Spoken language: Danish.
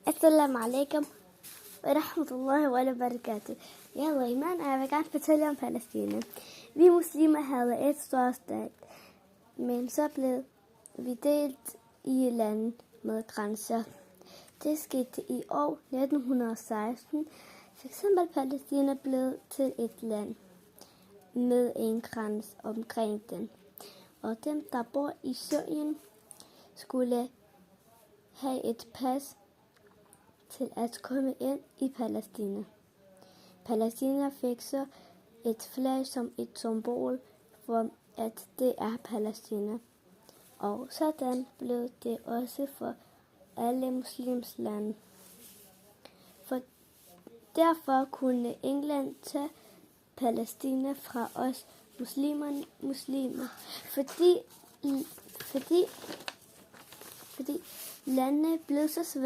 Assalamu alaikum wa rahmatullahi wa barakatuh. Jeg hedder Iman, og jeg vil gerne fortælle om Palæstina. Vi muslimer havde et stort stat, men så blev vi delt i lande med grænser. Det skete i år 1916. For eksempel Palæstina blev til et land med en grænse omkring den. Og dem, der bor i Syrien, skulle have et pas til at komme ind i Palæstina. Palæstina fik så et flag som et symbol for, at det er Palæstina. Og sådan blev det også for alle muslims lande. For derfor kunne England tage Palæstina fra os muslimer, fordi landene blev så svære